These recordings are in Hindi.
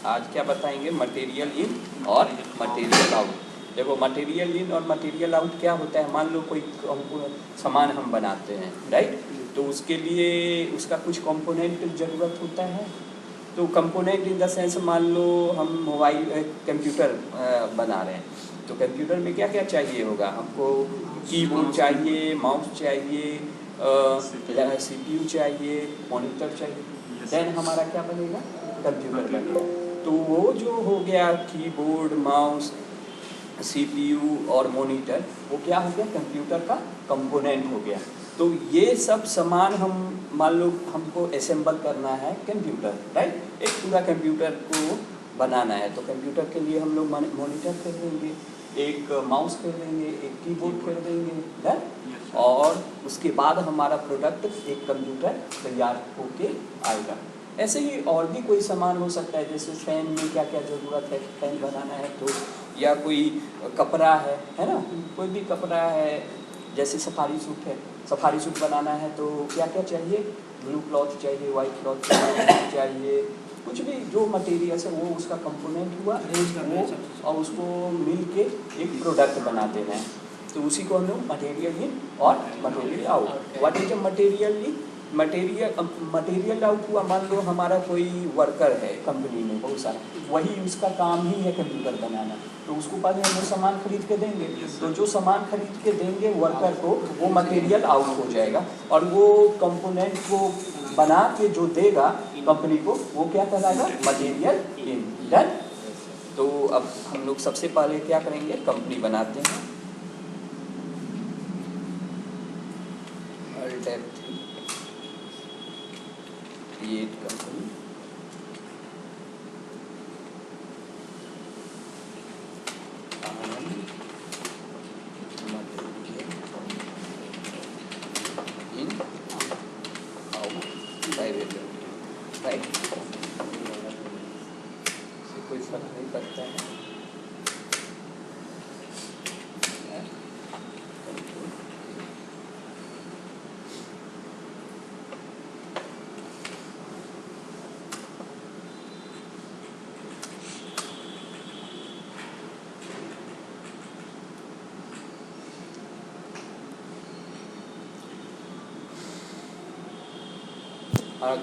आज क्या बताएंगे, मटेरियल इन और मटेरियल आउट। देखो मटेरियल इन और मटेरियल आउट क्या होता है, मान लो कोई सामान हम बनाते हैं, राइट, तो उसके लिए उसका कुछ कंपोनेंट ज़रूरत होता है। तो कंपोनेंट इन द सेंस, मान लो हम मोबाइल कंप्यूटर बना रहे हैं, तो कंप्यूटर में क्या क्या चाहिए होगा हमको, कीबोर्ड चाहिए, माउस चाहिए, CPU चाहिए, मॉनिटर चाहिए, देन हमारा क्या बनेगा, कंप्यूटर बनेगा। तो वो जो हो गया कीबोर्ड, माउस, CPU और मॉनिटर, वो क्या हो गया, कंप्यूटर का कंपोनेंट हो गया। तो ये सब सामान हम मान लो हमको असेंबल करना है कंप्यूटर, राइट, एक पूरा कंप्यूटर को बनाना है, तो कंप्यूटर के लिए हम लोग मॉनिटर खरीदेंगे, एक माउस खरीदेंगे, एक कीबोर्ड खरीदेंगे, और उसके बाद हमारा प्रोडक्ट एक कंप्यूटर तैयार होके आएगा। ऐसे ही और भी कोई सामान हो सकता है, जैसे फैन में क्या क्या ज़रूरत है, फैन बनाना है तो, या कोई कपड़ा है ना, कोई भी कपड़ा है, जैसे सफारी सूट है, सफारी सूट बनाना है तो क्या क्या चाहिए, ब्लू क्लॉथ चाहिए, वाइट क्लॉथ चाहिए, कुछ भी जो मटेरियल है वो उसका कंपोनेंट हुआ वो, और उसको मिल के एक प्रोडक्ट बना देना है। तो उसी को हम लोग मटेरियल इन और material out. What is a material in, material out हुआ, मान लो हमारा कोई वर्कर है कंपनी में बहुत सारा, वही उसका काम ही है कंप्यूटर बनाना, तो उसको पहले हम लोग सामान खरीद के देंगे, तो जो सामान खरीद के देंगे वर्कर को, वो मटेरियल आउट हो जाएगा, और वो कंपोनेंट को बना के जो देगा कंपनी को, वो क्या कहलाएगा, मटेरियल इन। डन। तो अब हम लोग सबसे पहले क्या करेंगे, कंपनी बनाते हैं, create company, in out direct, right, इससे कोई फर्क नहीं पड़ता है।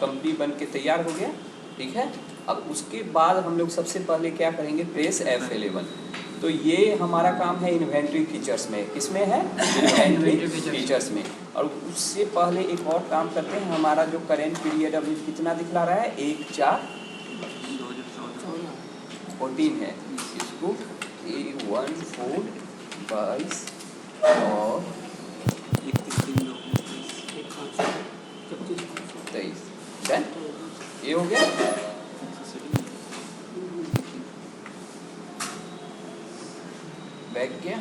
कंपनी बन के तैयार हो गया, ठीक है। अब उसके बाद हम लोग सबसे पहले क्या करेंगे, प्रेस F11। तो ये हमारा काम है इन्वेंट्री फीचर्स में, किसमें है, इन्वेंट्री फीचर्स में। और उससे पहले एक और काम करते हैं, हमारा जो करेंट पीरियड अभी कितना दिखला रहा है, 1/4/14 है, इसको 1/4/22 और 23। डन, ये हो गया। बैक गया।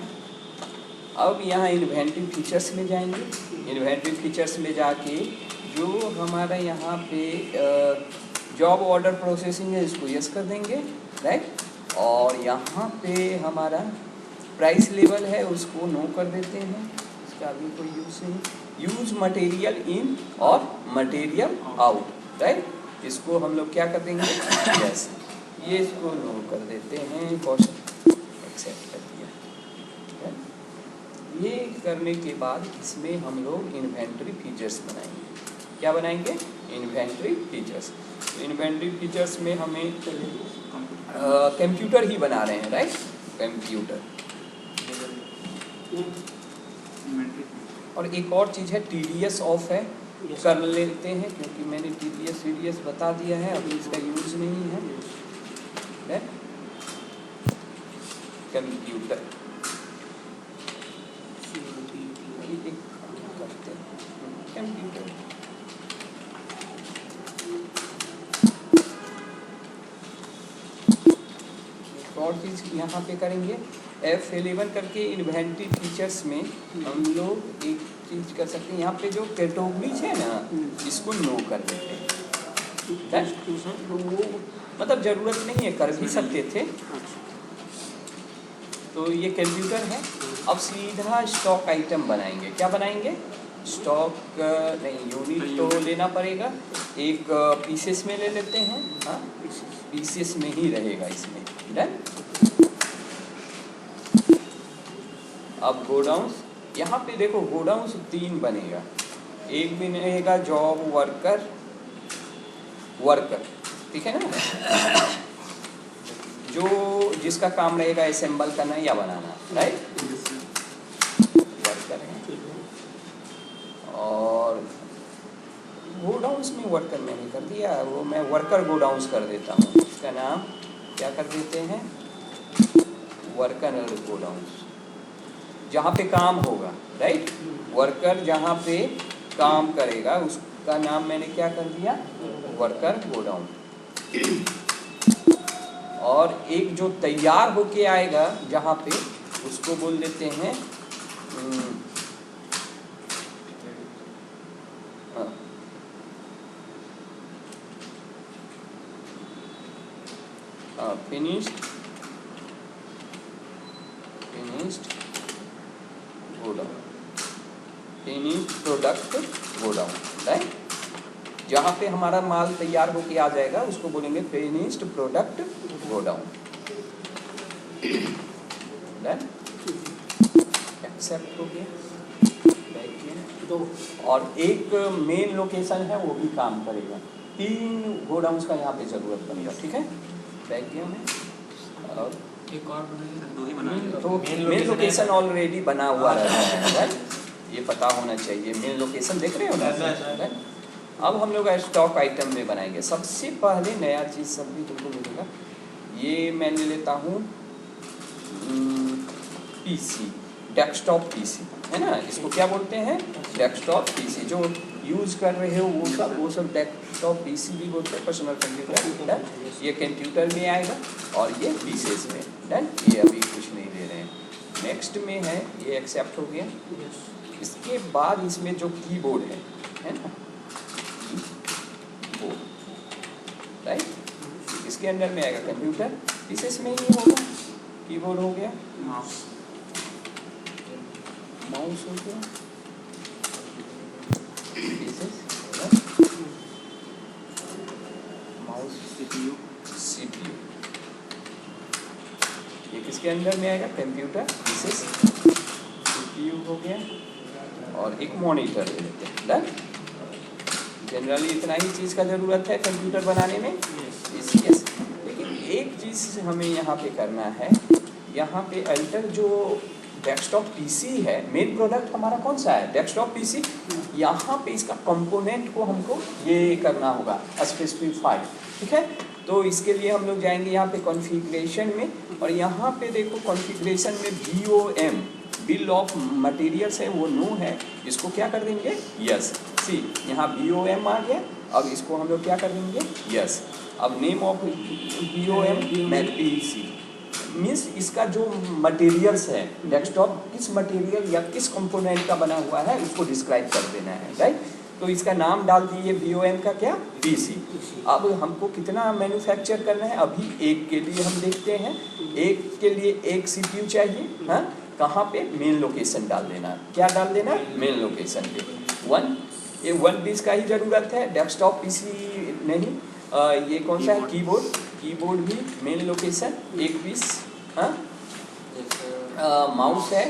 अब यहाँ इन्वेंट्री फीचर्स में जाएंगे, इन्वेंट्री फीचर्स में जाके जो हमारा यहाँ पे जॉब ऑर्डर प्रोसेसिंग है, इसको यस कर देंगे, राइट, और यहाँ पे हमारा प्राइस लेवल है, उसको नो कर देते हैं, इसका अभी कोई यूज़ नहीं। यूज मटेरियल इन और मटेरियल आउट, राइट, इसको हम लोग क्या कर देंगे, यस, ये इसको नो कर देते हैं, कॉस्ट एक्सेप्ट कर दिया। ये करने के बाद इसमें हम लोग इन्वेंट्री फीचर्स बनाएंगे। क्या बनाएंगे, इन्वेंट्री फीचर्स। तो इन्वेंट्री फीचर्स में हमें कंप्यूटर ही बना रहे हैं, राइट, कंप्यूटर। और एक और चीज़ है, TDS ऑफ है, कर लेते हैं, क्योंकि मैंने TDS बता दिया है, अभी इसका यूज़ नहीं है। कंप्यूटर करते हैं, कंप्यूटर और चीज़ यहाँ पे करेंगे, F11 करके इन्वेंट्री फीचर्स में हम लोग एक चीज़ कर सकते हैं, यहाँ पे जो कैटेगरीज है ना, इसको नो कर देते हैं, मतलब ज़रूरत नहीं है, कर भी सकते थे। तो ये कंप्यूटर है। अब सीधा स्टॉक आइटम बनाएंगे। क्या बनाएंगे, स्टॉक नहीं, यूनिट तो लेना पड़ेगा, एक पीसेस में ले लेते हैं, हाँ पीसेस में ही रहेगा इसमें। डन। अब गोडाउंस, यहाँ पे देखो गोडाउंस 3 बनेगा। एक बनेगा जॉब वर्कर, ठीक है ना, जो जिसका काम रहेगा असेंबल करना या बनाना, राइट, वर्कर है। और गोडाउंस में वर्कर मैंने कर दिया, वो मैं वर्कर गोडाउंस कर देता हूँ। इसका नाम क्या कर देते हैं, वर्कर गोडाउंस, जहाँ पे काम होगा, राइट, वर्कर जहाँ पे काम करेगा उसका नाम मैंने क्या कर दिया, वर्कर गोडाउन। और एक जो तैयार होके आएगा जहाँ पे, उसको बोल देते हैं finished godown, finished product godown, right. जहाँ पे हमारा माल तैयार होके आ जाएगा उसको बोलेंगे finished product godown. Done, except हो गया। और एक मेन लोकेशन है वो भी काम करेगा। 3 गोडाउंस का यहाँ पे जरूरत बनेगा, ठीक है। बैक गया मैं, और एक और तो मेन लोकेशन ऑलरेडी बना हुआ रहता है, राइट, ये पता होना चाहिए। मेन लोकेशन देख रहे हो ना। अब हम लोग स्टॉक आइटम में बनाएंगे। सबसे पहले नया चीज़ सब भी तुमको मिलेगा। ये मैं ले लेता हूँ पीसी, डेस्कटॉप पीसी, है ना, इसको क्या बोलते हैं, डेस्कटॉप पीसी। जो यूज़ कर रहे हो वो सब डेस्कटॉप पीसी भी बोलते हैं, पर्सनल कंप्यूटर। ये कंप्यूटर में आएगा और ये पीसेस में। डन, ये अभी कुछ नहीं दे रहे हैं। नेक्स्ट में है, ये एक्सेप्ट हो गया। इसके बाद इसमें जो कीबोर्ड है ना, कीबोर्ड, राइट, इसके अंदर में आएगा कंप्यूटर, पीसेस में ही होगा। कीबोर्ड हो गया, माउस हो गया, पीसेस, माउस, सीपीयू, ये किसके अंदर में आएगा, कंप्यूटर, पीसेस, सीपीयू हो गया, और एक मॉनिटर ले लेते हैं। डन। जनरली इतना ही चीज़ का ज़रूरत है कंप्यूटर बनाने में। यस, लेकिन एक चीज़ हमें यहाँ पे करना है। यहाँ पे अल्टर जो डेस्कटॉप पीसी है, मेन प्रोडक्ट हमारा कौन सा है, डेस्कटॉप पीसी। यहाँ पे इसका कंपोनेंट को हमको ये करना होगा, स्पेसिफाई, ठीक है। तो इसके लिए हम लोग जाएंगे यहाँ पे कॉन्फ़िगरेशन में, और यहाँ पे देखो कॉन्फ़िगरेशन में BOM, बिल ऑफ मटेरियल्स है, वो नो है, इसको क्या कर देंगे, यस। सी, यहाँ BOM आ गया। अब इसको हम लोग क्या कर देंगे, यस। अब name of BOM PC means इसका जो मटेरियल्स है, डेस्कटॉप किस मटेरियल या किस कंपोनेंट का बना हुआ है उसको डिस्क्राइब कर देना है, राइट। तो इसका नाम डाल दिए BOM का क्या, पीसी। अब हमको कितना मैन्युफैक्चर करना है, अभी एक के लिए हम देखते हैं। एक के लिए एक CPU चाहिए, हाँ, कहाँ पे, मेन लोकेशन डाल देना। क्या डाल देना, मेन लोकेशन पे 1। ये 1 पीस का ही ज़रूरत है, डेस्कटॉप पीसी नहीं। ये कौन सा है, कीबोर्ड भी मेन लोकेशन 1 पीस, हाँ। माउस है,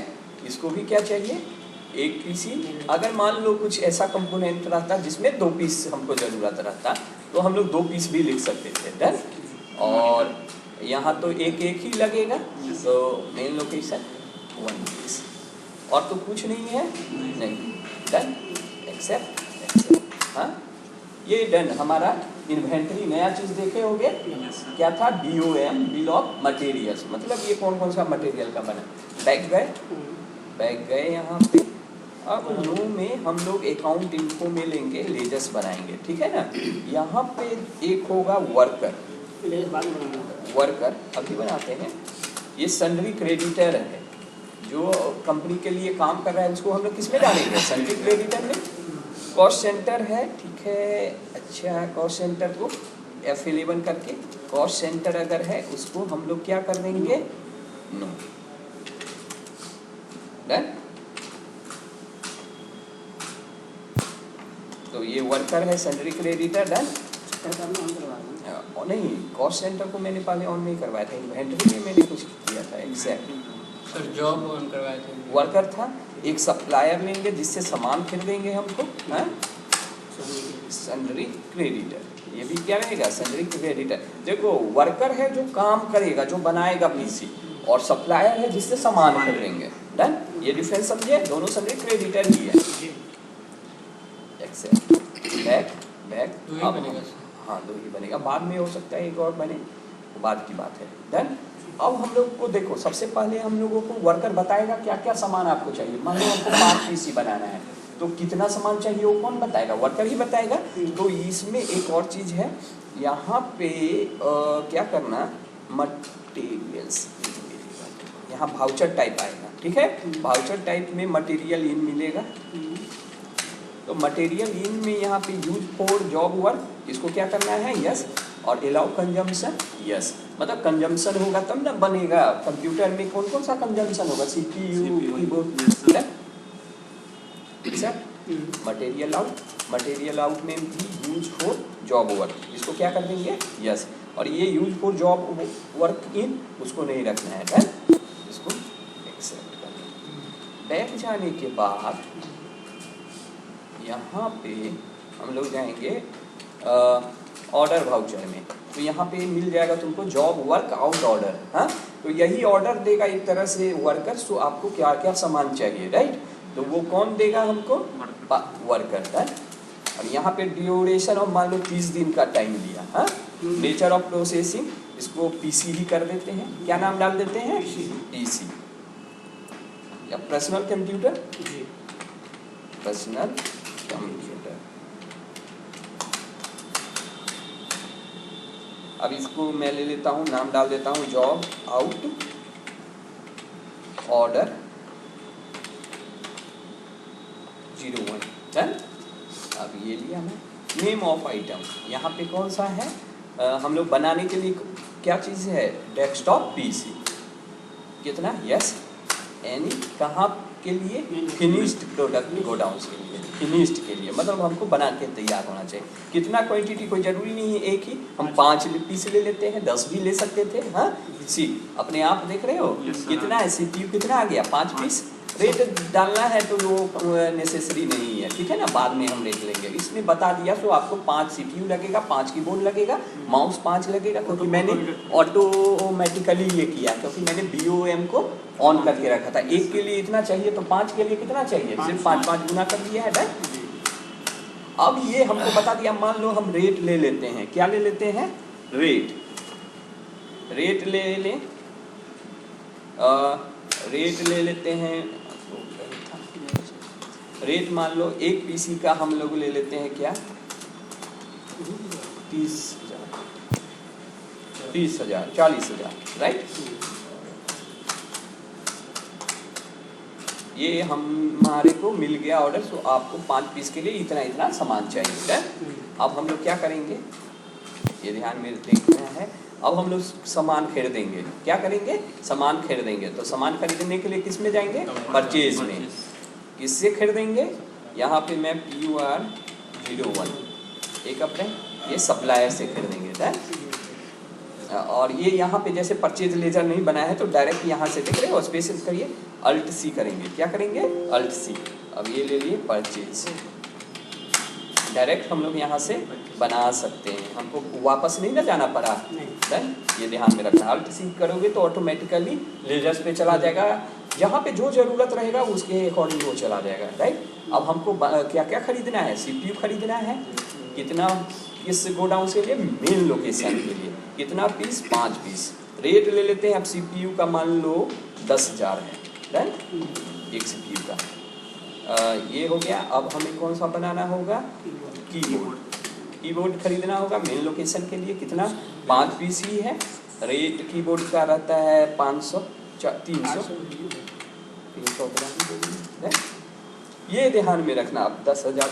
इसको भी क्या चाहिए, 1 पीस ही। अगर मान लो कुछ ऐसा कंपोनेंट रहता जिसमें 2 पीस हमको ज़रूरत रहता, तो हम लोग 2 पीस भी लिख सकते थे। डन। और यहाँ तो एक ही लगेगा, तो मेन लोकेशन 1 पीस, और तो कुछ नहीं है, नहीं। डन, एक्सेप्ट, हाँ, ये डन। हमारा इन्वेंटरी नया चीज़ देखे होंगे, क्या था, BOM, बिल ऑफ मटेरियल्स, मतलब ये कौन कौन सा मटेरियल का बना। बैग गए यहाँ पे। अब नो में हम लोग अकाउंट इन्फो में लेंगे, लेजर्स बनाएंगे, ठीक है ना। यहाँ पे एक होगा वर्कर अभी बनाते हैं। ये सन्ड्री क्रेडिटर है, जो कंपनी के लिए काम कर रहा है, उसको हम लोग किस में डालेंगे, सन्ड्री क्रेडिटर में। कॉस्ट सेंटर है, ठीक है, अच्छा, कॉस्ट सेंटर को F11 करके, कॉस्ट सेंटर अगर है उसको हम लोग क्या कर देंगे, नो। डन। तो ये वर्कर है, सन्ड्री क्रेडिटर, डन। और नहीं, कॉस्ट सेंटर को मैंने पहले ऑन नहीं करवाया था, इन्वेंटरी में मैंने कुछ किया था। एग्जैक्ट सर जॉब ऑन करवाए थे। वर्कर था, एक सप्लायर लेंगे जिससे सामान खरीदेंगे हमको, हैं, सन्ड्री क्रेडिटर, ये भी क्या रहेगा, सन्ड्री क्रेडिटर। देखो वर्कर है जो काम करेगा, जो बनाएगा पीसी, और सप्लायर है जिससे सामान खरीदेंगे। डन, ये डिफरेंस समझे, दोनों सन्ड्री क्रेडिटर ही है। एक्सेप्ट बैक बैक दो ही अब बनेगा। हाँ, दो ही बनेगा, बाद में हो सकता है एक और बने, बाद की बात है। डन, अब हम लोग को देखो, सबसे पहले हम लोगों को वर्कर बताएगा क्या क्या सामान आपको चाहिए। मान लो हमको 5 पीसी बनाना है, तो कितना सामान चाहिए वो कौन बताएगा, वर्कर ही बताएगा। तो इसमें एक और चीज़ है, यहाँ पे क्या करना, मटेरियल्स, यहाँ वाउचर टाइप आएगा, ठीक है। वाउचर टाइप में मटेरियल इन मिलेगा, तो मटेरियल इन में यहाँ पे यूज फॉर जॉब वर्क, इसको क्या करना है, यस, और अलाउ कंजम्पशन, यस। मतलब कंजम्पशन होगा तब ना बनेगा। कंप्यूटर में कौन कौन सा कंजम्पशन होगा, CPU, keyboard, material out, material out में भी यूज फॉर जॉब वर्क, इसको क्या कर देंगे, यस। और ये use for job work in, उसको नहीं रखना है, इसको एक्सेप्ट कर देंगे। बैक जाने के बाद यहाँ पे हम लोग जाएंगे ऑर्डर वाउचर में, तो यहाँ पे मिल जाएगा तुमको जॉब वर्क आउट ऑर्डर। हाँ, तो यही ऑर्डर देगा एक तरह से वर्कर्स, तो आपको क्या क्या सामान चाहिए, राइट। तो वो कौन देगा हमको, वर्कर। और यहाँ पे ड्यूरेशन ऑफ मान लो 30 दिन का टाइम लिया। हाँ, नेचर ऑफ प्रोसेसिंग, इसको PC ही कर देते हैं, क्या नाम डाल देते हैं, PC, या पर्सनल कंप्यूटर, पर्सनल कंप्यूटर। अब इसको मैं ले लेता हूँ, नाम डाल देता हूँ जॉब आउट ऑर्डर 01। डन, अब ये लिया मैं। नेम ऑफ आइटम, यहाँ पे कौन सा है, हम लोग बनाने के लिए क्या चीज़ है, डेस्कटॉप PC, कितना, यस। एनी कहाँ के लिए, फिनिश्ड प्रोडक्ट गोडाउन्स के लिए, फिनिश्ड के लिए, मतलब हमको बना के तैयार होना चाहिए। कितना क्वांटिटी, कोई ज़रूरी नहीं है एक ही, हम 5 पीस ले लेते हैं, 10 भी ले सकते थे। हाँ, सी अपने आप देख रहे हो, कितना है, CPU कितना आ गया, 5 पीस। रेट डालना है तो वो नेसेसरी नहीं है, ठीक है ना, बाद में हम रेट लेंगे। इसने बता दिया तो आपको 5 CPU लगेगा, 5 कीबोर्ड लगेगा, माउस 5 लगेगा, क्योंकि मैंने ऑटोमेटिकली ये किया, क्योंकि मैंने BOM को ऑन करके रखा था। एक के लिए इतना चाहिए तो 5 के लिए कितना चाहिए, सिर्फ 5 गुना कर दिया है। डन, अब ये हमको बता दिया। मान लो हम रेट ले लेते हैं, क्या ले लेते हैं, रेट, रेट ले लें, रेट ले लेते हैं, रेट मान लो एक PC का हम लोग ले लेते हैं, क्या, 30,000 40,000, राइट। ये हमारे को मिल गया ऑर्डर, तो आपको 5 पीस के लिए इतना इतना सामान चाहिए। अब हम लोग क्या करेंगे, ये ध्यान में देखना है। अब हम लोग सामान खरीदेंगे, क्या करेंगे, सामान खरीदेंगे। तो सामान खरीदने के लिए किस में जाएंगे, परचेज में। किससे खरीदेंगे, यहाँ पे मैं PUR 01 एक अपने ये सप्लायर से खरीदेंगे। और ये यहाँ पे जैसे परचेज लेजर नहीं बनाया है, तो डायरेक्ट यहाँ से देख रहे हो, स्पेशल करिए, Alt+C करेंगे, क्या करेंगे, Alt+C। अब ये ले लिए परचेज, डायरेक्ट हम लोग यहाँ से बना सकते हैं, हमको वापस नहीं ना जाना पड़ा। ये ध्यान में रखना, Alt+C करोगे तो ऑटोमेटिकली लेजर्स पे चला जाएगा, जहाँ पे जो ज़रूरत रहेगा उसके अकॉर्डिंग वो चला जाएगा, राइट। अब हमको क्या क्या खरीदना है, CPU खरीदना है, कितना, इस गोडाउन के लिए, मेन लोकेशन के लिए, कितना पीस, 5 पीस। रेट ले लेते हैं, अब CPU का मान लो 10,000 है, राइट, एक CPU का। ये हो गया। अब हमें कौन सा बनाना होगा, कीबोर्ड, कीबोर्ड खरीदना होगा मेन लोकेशन के लिए, कितना, 5 पीस ही है। रेट कीबोर्ड का रहता है 500 300 ये ध्यान में रखना। आप 10,000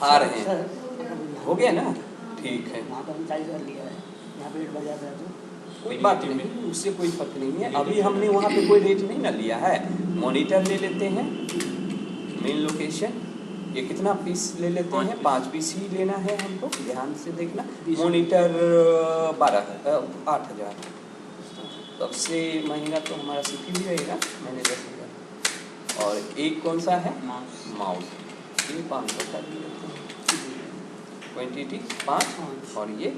आ रहे हैं, हो गया ना, ठीक है, कोई बात नहीं, उससे कोई फर्क नहीं है। अभी हमने वहाँ पे कोई रेट नहीं ना लिया है। मॉनिटर ले लेते हैं, मेन लोकेशन, ये कितना पीस ले लेते हैं? 5 पीस ही लेना है हमको, ध्यान से देखना। मॉनिटर 8,000। सबसे महंगा तो हमारा CPU रहेगा, मैंने 10,000। और एक कौन सा है? माउस। ये 500 का ले लेते हैं, क्वान्टिटी 5 और ये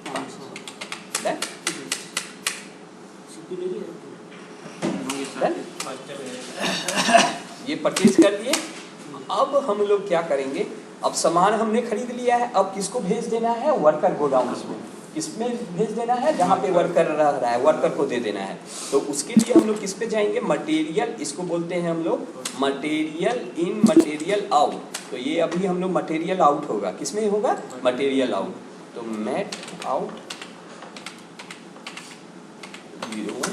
500। ये परचेज कर लिए। अब हम लोग क्या करेंगे? अब सामान हमने खरीद लिया है, अब किसको भेज देना है? वर्कर गोडाउन्स में। किसमें भेज देना है? जहाँ पे वर्कर रह रहा है, वर्कर को दे देना है। तो उसके लिए हम लोग किस पे जाएंगे? मटेरियल, इसको बोलते हैं हम लोग मटेरियल इन, मटेरियल आउट। तो ये अभी हम लोग मटेरियल आउट होगा, किसमें होगा? Material out. तो मैट आउट 01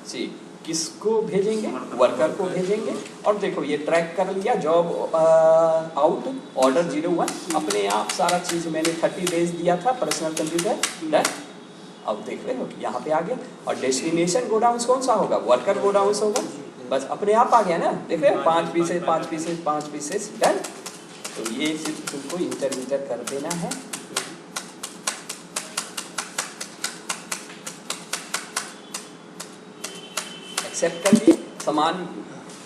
से किसको भेजेंगे? वर्कर को भेजेंगे। और देखो ये ट्रैक कर लिया, जॉब आउट ऑर्डर 01, अपने आप सारा चीज मैंने 30 डेज दिया था पर्सनल कंप्यूटर डन। अब देख रहे हो यहाँ पे आ गया। और डेस्टिनेशन गोडाउन कौन सा होगा? वर्कर गोडाउन होगा। बस अपने आप आ गया ना, देख रहे हो? 5 पीसेस 5 पीसेस 5 पीसेस डन। तो ये सिर्फ तुमको इंटर कर देना है। एक्सेप्ट कर लिए, सामान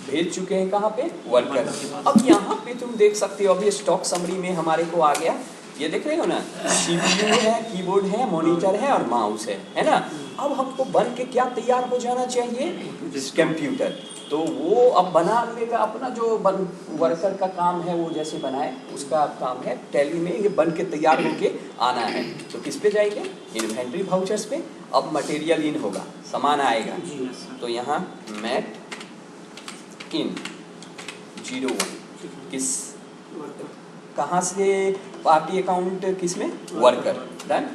भेज चुके हैं कहाँ पे? वर्कर। अब यहाँ पे तुम देख सकते हो, अभी स्टॉक समरी में हमारे को आ गया। ये देख रहे हो ना, CPU है, कीबोर्ड है, मॉनिटर है और माउस है ना। अब हमको बन के क्या तैयार हो जाना चाहिए? कंप्यूटर। तो वो अब बना लेगा अपना, जो वर्कर का काम है वो जैसे बनाए उसका काम है। टैली में ये बन के तैयार होके आना है। तो किस पे जाएंगे? इन्वेंट्री वाउचर्स पे। अब मटेरियल इन होगा, सामान आएगा। तो यहाँ मैट इन 01 किस, कहाँ से? पार्टी अकाउंट किसमें? Worker done.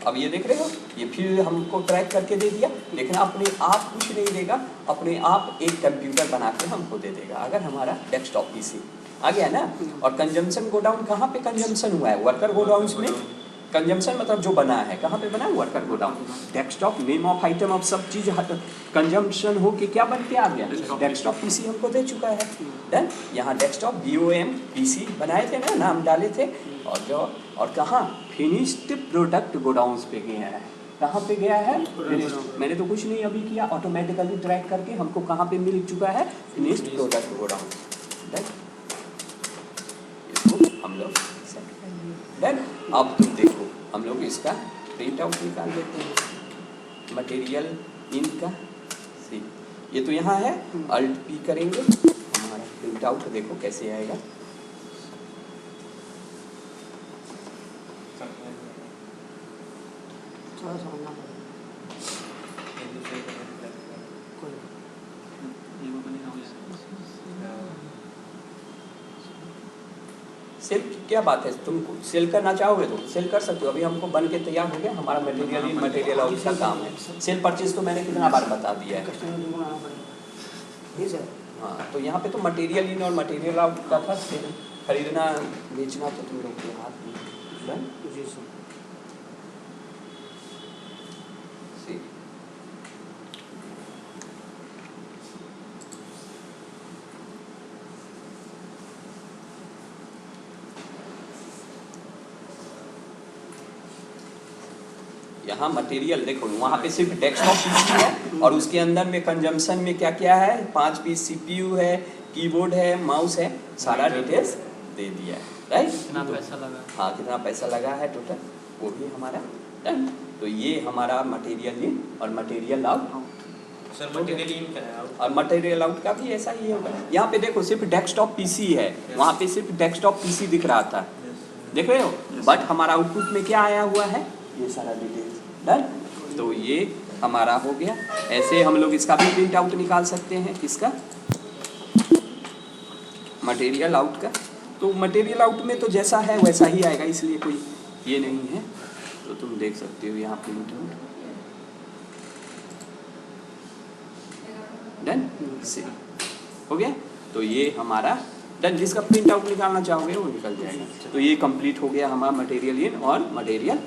अब ये देख रहे हो, ये फिर हमको ट्रैक करके दे दिया। लेकिन अपने आप कुछ नहीं देगा, अपने आप एक कंप्यूटर बना के हमको दे देगा अगर हमारा डेस्कटॉप पीसी आ गया ना। और कंजम्पशन गोडाउन कहाँ पे कंजम्पशन हुआ है? वर्कर गोडाउन में। कंजम्पशन मतलब जो बना है, कहाँ पे बना है? Worker godown. Desktop name of item, अब सब चीज कंजम्पशन हो के क्या बन के आ गया? डेस्कटॉप पीसी हमको दे चुका है डन। यहाँ डेस्कटॉप BOM PC बनाए थे ना, नाम डाले थे। और कहाँ? फिनिश्ड प्रोडक्ट गोडाउन्स पे गया है। कहाँ पे गया है? मैंने तो कुछ नहीं अभी किया, ऑटोमेटिकली ट्रैक करके हमको कहाँ पे मिल चुका है? Finished product godown done. इसको हम लोग डन। अब तुम देखो, हम लोग इसका प्रिंट आउट निकाल देते हैं मटेरियल इनका। ये तो यहाँ है, Alt P करेंगे, हमारा प्रिंट आउट देखो कैसे आएगा। सेल क्या बात है? तुम सेल करना चाहोगे तो सेल कर सकते हो। अभी हमको बन के तैयार हो गया, हमारा मटेरियल इन मटेरियल आउट का काम है। सेल परचेज तो मैंने कितना बार बता दिया है। हाँ, तो यहाँ पे तो मटेरियल इन और मटेरियल आउट का था। सेल खरीदना बेचना तो तुम लोग के हाथ में। यहाँ मटेरियल देखो, वहाँ पे सिर्फ डेस्कटॉप पीसी है और उसके अंदर में कंजम्पशन में क्या क्या है? 5 पीस CPU है, कीबोर्ड है, माउस है, सारा डिटेल्स दे दिया है राइट। कितना पैसा लगा? हाँ, कितना पैसा लगा है टोटल वो भी हमारा डन। तो ये हमारा मटेरियल इन और material out. Sir material in का है और मटेरियल आउट का भी ऐसा ही होगा। यहाँ पे देखो सिर्फ डेस्कटॉप पीसी है, वहाँ पे सिर्फ डेस्कटॉप पीसी दिख रहा था, देख रहे हो। बट हमारा आउटपुट में क्या आया हुआ है? ये सारा डिटेल्स डन। तो ये हमारा हो गया। ऐसे हम लोग इसका भी प्रिंट आउट निकाल सकते हैं, किसका? मटेरियल आउट का। तो मटेरियल आउट में तो जैसा है वैसा ही आएगा, इसलिए कोई ये नहीं है। तो तुम देख सकते हो यहाँ प्रिंट आउट डन से हो गया। तो ये हमारा डन। जिसका प्रिंट आउट निकालना चाहोगे वो निकल जाएगा। तो ये कंप्लीट हो गया हमारा मटेरियल इन और मटेरियल